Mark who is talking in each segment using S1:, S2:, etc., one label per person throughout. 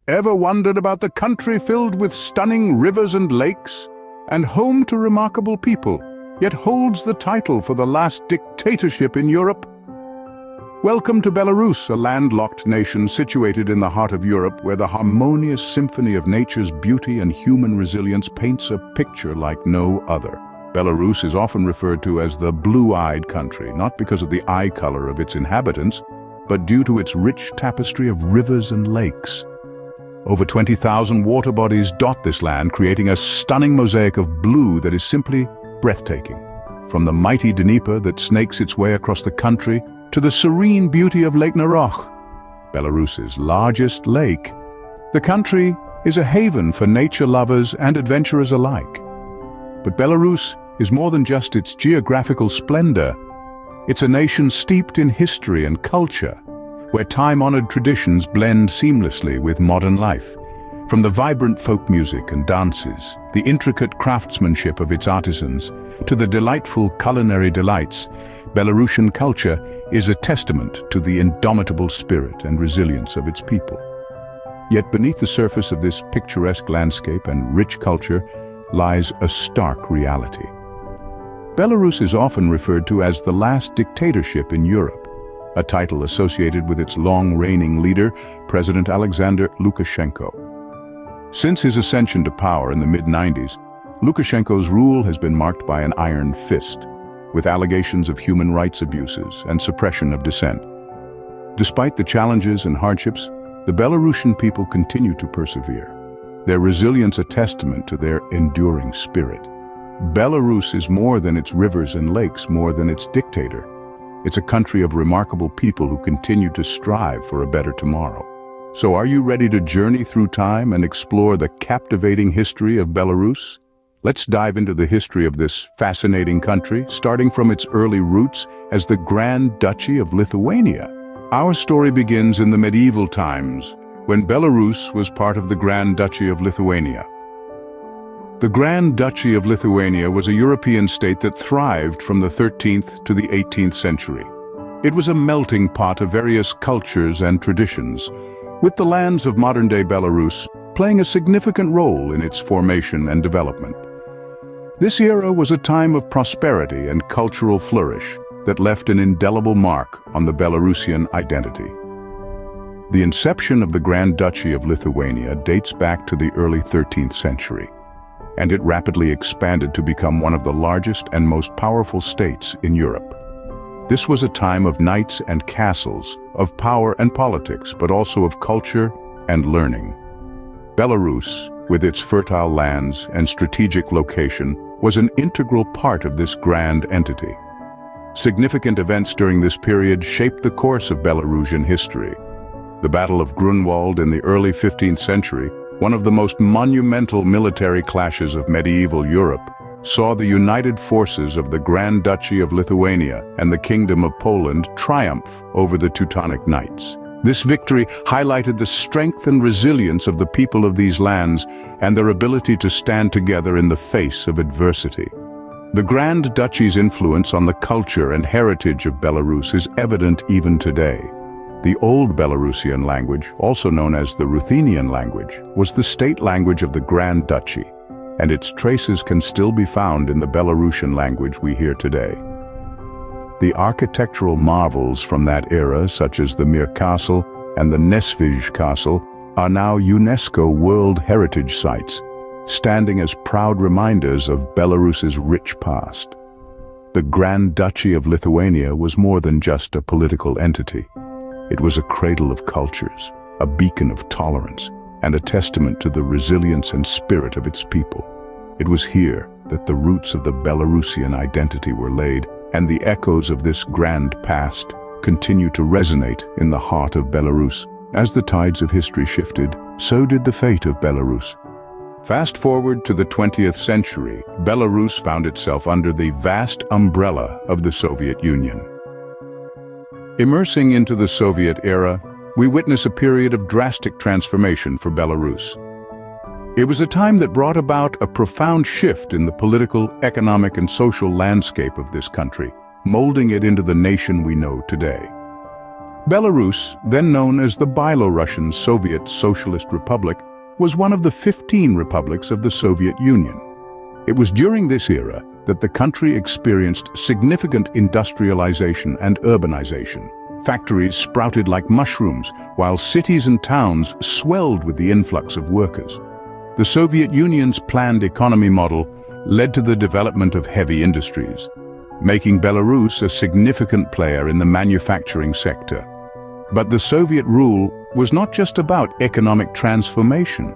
S1: Ever wondered about the country filled with stunning rivers and lakes, and home to remarkable people, yet holds the title for the last dictatorship in Europe? Welcome to Belarus, a landlocked nation situated in the heart of Europe, where the harmonious symphony of nature's beauty and human resilience paints a picture like no other. Belarus is often referred to as the blue-eyed country, not because of the eye color of its inhabitants, but due to its rich tapestry of rivers and lakes. Over 20,000 water bodies dot this land, creating a stunning mosaic of blue that is simply breathtaking. From the mighty Dnieper that snakes its way across the country to the serene beauty of Lake Naroch, Belarus's largest lake, the country is a haven for nature lovers and adventurers alike. But Belarus is more than just its geographical splendor. It's a nation steeped in history and culture, where time-honored traditions blend seamlessly with modern life. From the vibrant folk music and dances, the intricate craftsmanship of its artisans, to the delightful culinary delights, Belarusian culture is a testament to the indomitable spirit and resilience of its people. Yet beneath the surface of this picturesque landscape and rich culture lies a stark reality. Belarus is often referred to as the last dictatorship in Europe, a title associated with its long-reigning leader, President Alexander Lukashenko. Since his ascension to power in the mid-90s, Lukashenko's rule has been marked by an iron fist, with allegations of human rights abuses and suppression of dissent. Despite the challenges and hardships, the Belarusian people continue to persevere, their resilience a testament to their enduring spirit. Belarus is more than its rivers and lakes, more than its dictator. It's a country of remarkable people who continue to strive for a better tomorrow. So are you ready to journey through time and explore the captivating history of Belarus? Let's dive into the history of this fascinating country, starting from its early roots as the Grand Duchy of Lithuania. Our story begins in the medieval times, when Belarus was part of the Grand Duchy of Lithuania. The Grand Duchy of Lithuania was a European state that thrived from the 13th to the 18th century. It was a melting pot of various cultures and traditions, with the lands of modern-day Belarus playing a significant role in its formation and development. This era was a time of prosperity and cultural flourish that left an indelible mark on the Belarusian identity. The inception of the Grand Duchy of Lithuania dates back to the early 13th century, and it rapidly expanded to become one of the largest and most powerful states in Europe. This was a time of knights and castles, of power and politics, but also of culture and learning. Belarus, with its fertile lands and strategic location, was an integral part of this grand entity. Significant events during this period shaped the course of Belarusian history. The Battle of Grunwald in the early 15th century, one of the most monumental military clashes of medieval Europe, saw the united forces of the Grand Duchy of Lithuania and the Kingdom of Poland triumph over the Teutonic Knights. This victory highlighted the strength and resilience of the people of these lands and their ability to stand together in the face of adversity. The Grand Duchy's influence on the culture and heritage of Belarus is evident even today. The Old Belarusian language, also known as the Ruthenian language, was the state language of the Grand Duchy, and its traces can still be found in the Belarusian language we hear today. The architectural marvels from that era, such as the Mir Castle and the Nesvij Castle, are now UNESCO World Heritage Sites, standing as proud reminders of Belarus's rich past. The Grand Duchy of Lithuania was more than just a political entity. It was a cradle of cultures, a beacon of tolerance, and a testament to the resilience and spirit of its people. It was here that the roots of the Belarusian identity were laid, and the echoes of this grand past continue to resonate in the heart of Belarus. As the tides of history shifted, so did the fate of Belarus. Fast forward to the 20th century, Belarus found itself under the vast umbrella of the Soviet Union. Immersing into the Soviet era, we witness a period of drastic transformation for Belarus. It was a time that brought about a profound shift in the political, economic, and social landscape of this country, molding it into the nation we know today. Belarus, then known as the Byelorussian Soviet Socialist Republic, was one of the 15 republics of the Soviet Union. It was during this era that the country experienced significant industrialization and urbanization. Factories sprouted like mushrooms, while cities and towns swelled with the influx of workers. The Soviet Union's planned economy model led to the development of heavy industries, making Belarus a significant player in the manufacturing sector. But the Soviet rule was not just about economic transformation.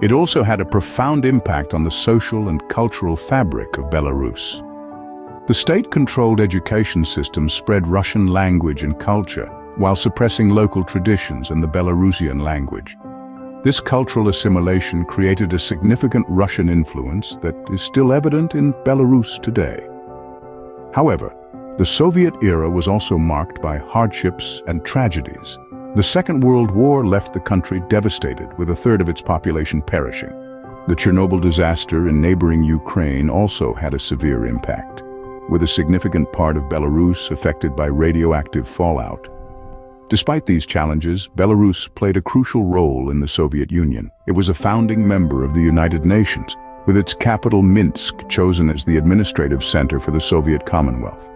S1: It also had a profound impact on the social and cultural fabric of Belarus. The state-controlled education system spread Russian language and culture while suppressing local traditions and the Belarusian language. This cultural assimilation created a significant Russian influence that is still evident in Belarus today. However, the Soviet era was also marked by hardships and tragedies. The Second World War left the country devastated, with a third of its population perishing. The Chernobyl disaster in neighboring Ukraine also had a severe impact, with a significant part of Belarus affected by radioactive fallout. Despite these challenges, Belarus played a crucial role in the Soviet Union. It was a founding member of the United Nations, with its capital Minsk chosen as the administrative center for the Soviet Commonwealth.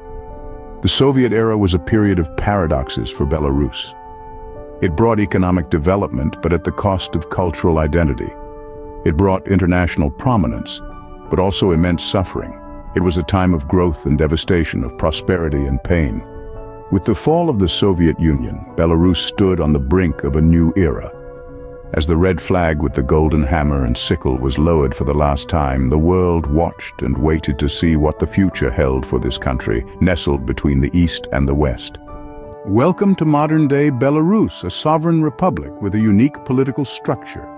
S1: The Soviet era was a period of paradoxes for Belarus. It brought economic development, but at the cost of cultural identity. It brought international prominence, but also immense suffering. It was a time of growth and devastation, of prosperity and pain. With the fall of the Soviet Union, Belarus stood on the brink of a new era. As the red flag with the golden hammer and sickle was lowered for the last time, the world watched and waited to see what the future held for this country, nestled between the East and the West. Welcome to modern-day Belarus, a sovereign republic with a unique political structure.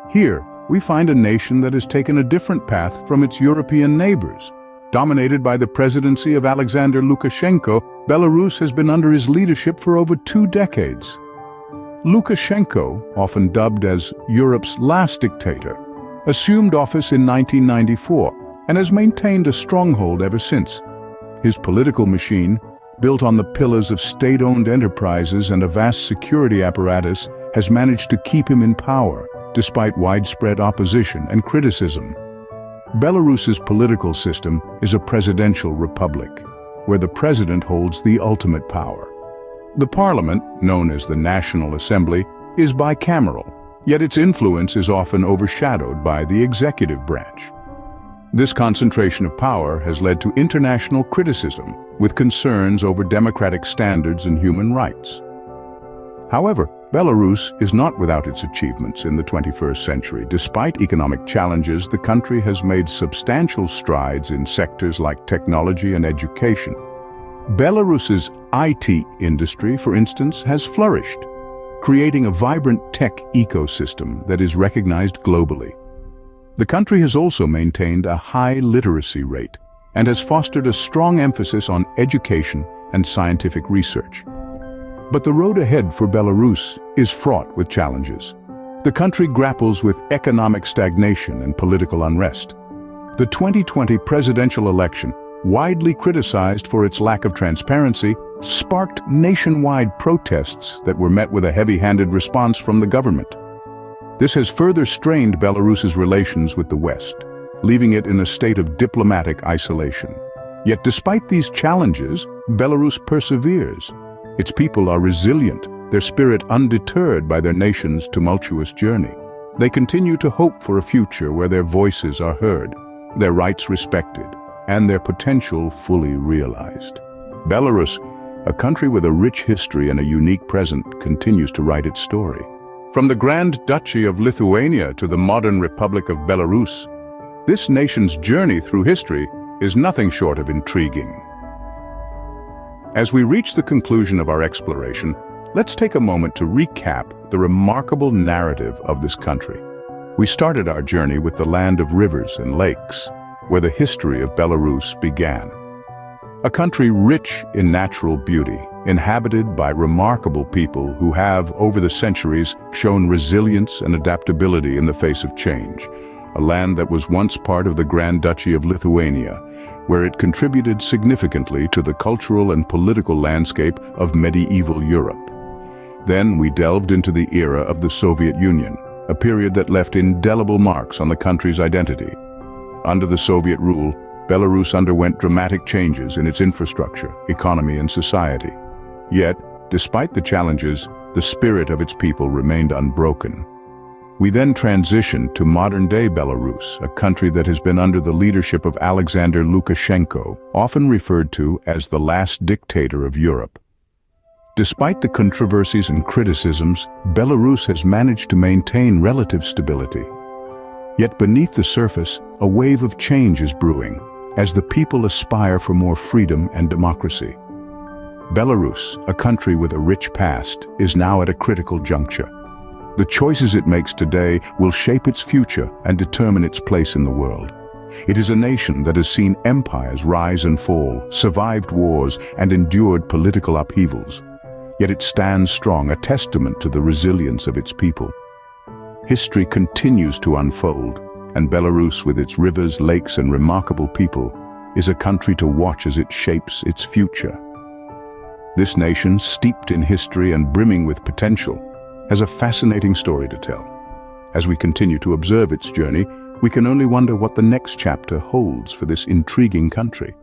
S1: Here, we find a nation that has taken a different path from its European neighbors. Dominated by the presidency of Alexander Lukashenko, Belarus has been under his leadership for over 2 decades. Lukashenko, often dubbed as Europe's last dictator, assumed office in 1994 and has maintained a stronghold ever since. His political machine, built on the pillars of state-owned enterprises and a vast security apparatus, has managed to keep him in power, despite widespread opposition and criticism. Belarus's political system is a presidential republic, where the president holds the ultimate power. The parliament, known as the National Assembly, is bicameral, yet its influence is often overshadowed by the executive branch. This concentration of power has led to international criticism, with concerns over democratic standards and human rights. However, Belarus is not without its achievements in the 21st century. Despite economic challenges, the country has made substantial strides in sectors like technology and education. Belarus's IT industry, for instance, has flourished, creating a vibrant tech ecosystem that is recognized globally. The country has also maintained a high literacy rate and has fostered a strong emphasis on education and scientific research. But the road ahead for Belarus is fraught with challenges. The country grapples with economic stagnation and political unrest. The 2020 presidential election, widely criticized for its lack of transparency, sparked nationwide protests that were met with a heavy-handed response from the government. This has further strained Belarus's relations with the West, leaving it in a state of diplomatic isolation. Yet despite these challenges, Belarus perseveres. Its people are resilient, their spirit undeterred by their nation's tumultuous journey. They continue to hope for a future where their voices are heard, their rights respected, and their potential fully realized. Belarus, a country with a rich history and a unique present, continues to write its story. From the Grand Duchy of Lithuania to the modern Republic of Belarus, this nation's journey through history is nothing short of intriguing. As we reach the conclusion of our exploration, let's take a moment to recap the remarkable narrative of this country. We started our journey with the land of rivers and lakes, where the history of Belarus began. A country rich in natural beauty, inhabited by remarkable people who have, over the centuries, shown resilience and adaptability in the face of change. A land that was once part of the Grand Duchy of Lithuania, where it contributed significantly to the cultural and political landscape of medieval Europe. Then we delved into the era of the Soviet Union, a period that left indelible marks on the country's identity. Under the Soviet rule, Belarus underwent dramatic changes in its infrastructure, economy, and society. Yet, despite the challenges, the spirit of its people remained unbroken. We then transitioned to modern-day Belarus, a country that has been under the leadership of Alexander Lukashenko, often referred to as the last dictator of Europe. Despite the controversies and criticisms, Belarus has managed to maintain relative stability. Yet beneath the surface, a wave of change is brewing, as the people aspire for more freedom and democracy. Belarus, a country with a rich past, is now at a critical juncture. The choices it makes today will shape its future and determine its place in the world. It is a nation that has seen empires rise and fall, survived wars, and endured political upheavals. Yet it stands strong, a testament to the resilience of its people. History continues to unfold, and Belarus, with its rivers, lakes, and remarkable people, is a country to watch as it shapes its future. This nation, steeped in history and brimming with potential, has a fascinating story to tell. As we continue to observe its journey, we can only wonder what the next chapter holds for this intriguing country.